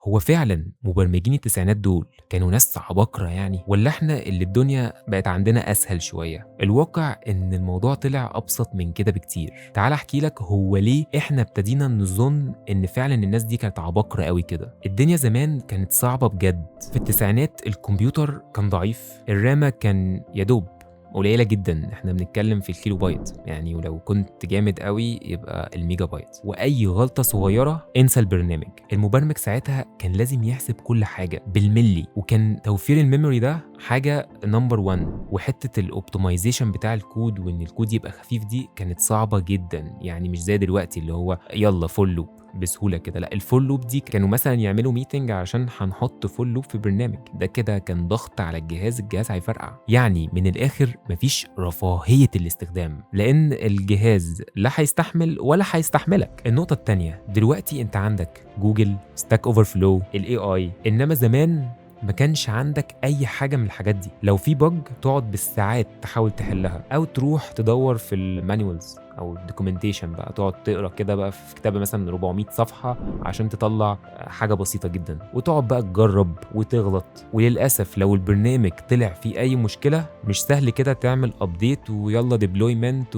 هو فعلا مبرمجين التسعينات دول كانوا ناس عباقرة يعني، ولا احنا اللي الدنيا بقت عندنا اسهل شوية؟ الواقع ان الموضوع طلع ابسط من كده بكتير. تعال احكي لك هو ليه احنا ابتدينا نظن ان فعلا الناس دي كانت عباقرة قوي كده. الدنيا زمان كانت صعبة بجد. في التسعينات الكمبيوتر كان ضعيف، الرامة كان يدوب قليلة جدا، احنا بنتكلم في الكيلو بايت يعني، ولو كنت جامد قوي يبقى الميجا بايت، واي غلطة صغيرة انسى البرنامج. المبرمج ساعتها كان لازم يحسب كل حاجة بالملي، وكان توفير الميموري ده حاجة نمبر 1، وحتة الاوبتمايزيشن بتاع الكود وان الكود يبقى خفيف دي كانت صعبة جدا. يعني مش زي دلوقتي اللي هو يلا فول لوب بسهوله كده، لا الفول لوب دي كانوا مثلا يعملوا ميتنج عشان هنحط فول لوب في برنامج، ده كده كان ضغط على الجهاز هيفرقع. يعني من الاخر مفيش رفاهيه الاستخدام، لان الجهاز لا هيستحمل ولا هيستحملك. النقطه التانيه، دلوقتي انت عندك جوجل، ستاك اوفر فلو، الاي اي، انما زمان ما كانش عندك اي حاجه من الحاجات دي. لو في بج تقعد بالساعات تحاول تحلها، او تروح تدور في المانيوالز او الدوكيومنتيشن بقى، تقعد تقرا كده بقى في كتابه مثلا 400 صفحه عشان تطلع حاجه بسيطه جدا، وتقعد بقى تجرب وتغلط. وللاسف لو البرنامج طلع فيه اي مشكله، مش سهل كده تعمل ابديت ويلا ديبلويمنت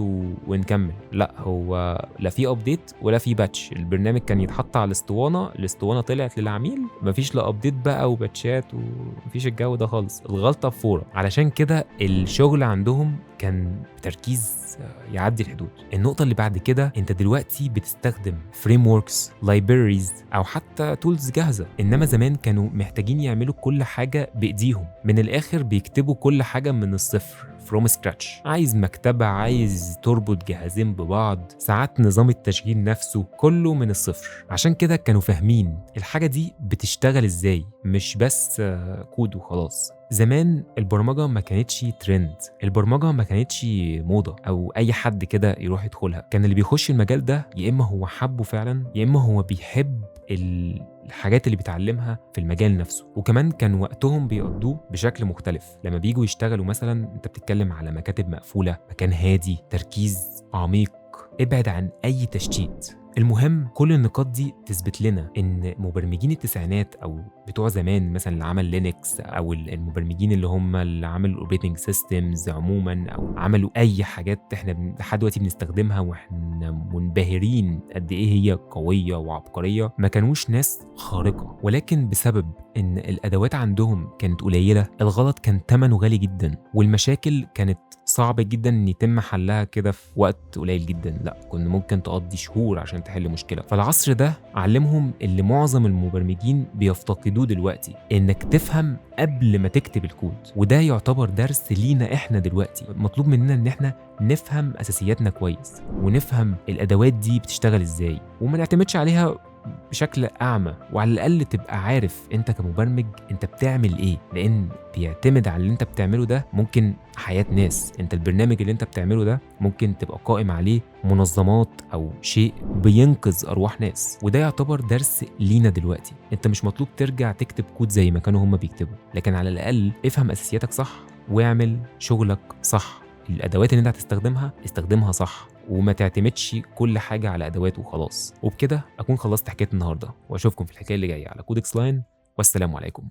ونكمل. لا، هو لا في ابديت ولا في باتش، البرنامج كان يتحط على الاسطوانه طلعت للعميل، مفيش لا ابديت بقى وباتشات ومفيش الجو ده خالص، الغلطه بفوره. علشان كده الشغل عندهم كان تركيز يعدي الحدود. النقطة اللي بعد كده، انت دلوقتي بتستخدم فريم وركس، لايبريز، او حتى تولز جاهزة، انما زمان كانوا محتاجين يعملوا كل حاجة بايديهم. من الاخر بيكتبوا كل حاجة من الصفر، فروم سكراتش. عايز مكتبة، عايز تربط جهازين ببعض، ساعات نظام التشغيل نفسه كله من الصفر. عشان كده كانوا فاهمين الحاجة دي بتشتغل ازاي، مش بس كود وخلاص. زمان البرمجة ما كانتش ترند، البرمجة ما كانتش موضة أو أي حد كده يروح يدخلها. كان اللي بيخش المجال ده يا إما هو حبه فعلا، يا إما هو بيحب الحاجات اللي بيتعلمها في المجال نفسه. وكمان كان وقتهم بيقضوه بشكل مختلف. لما بييجوا يشتغلوا مثلا، انت بتتكلم على مكاتب مقفولة، مكان هادي، تركيز عميق، ابعد عن أي تشتيت. المهم كل النقاط دي تثبت لنا ان مبرمجين التسعينات او بتوع زمان، مثلا اللي عمل لينكس، او المبرمجين اللي هم اللي عملوا الاوبريتنج سيستمز عموما، او عملوا اي حاجات احنا لحد دلوقتي بنستخدمها واحنا منبهرين قد ايه هي قويه وعبقريه، ما كانوش ناس خارقه، ولكن بسبب ان الادوات عندهم كانت قليله، الغلط كان ثمنه غالي جدا، والمشاكل كانت صعب جدا ان يتم حلها كده في وقت قليل جدا. لا، كنا ممكن تقضي شهور عشان تحل مشكله. فالعصر ده علمهم اللي معظم المبرمجين بيفتقدوه دلوقتي، انك تفهم قبل ما تكتب الكود. وده يعتبر درس لينا احنا دلوقتي. مطلوب مننا ان احنا نفهم اساسياتنا كويس، ونفهم الادوات دي بتشتغل ازاي، وما نعتمدش عليها بشكل اعمى، وعلى الاقل تبقى عارف انت كمبرمج انت بتعمل ايه، لان بيعتمد على اللي انت بتعمله ده ممكن حياة ناس. انت البرنامج اللي انت بتعمله ده ممكن تبقى قائم عليه منظمات او شيء بينقذ ارواح ناس. وده يعتبر درس لينا دلوقتي. انت مش مطلوب ترجع تكتب كود زي ما كانوا هم بيكتبوا، لكن على الاقل افهم اساسياتك صح، واعمل شغلك صح. الادوات اللي انت هتستخدمها استخدمها صح، وما تعتمدش كل حاجة على أدوات وخلاص. وبكده أكون خلصت حكاية النهاردة، وأشوفكم في الحكاية اللي جاية على كودكس لاين، والسلام عليكم.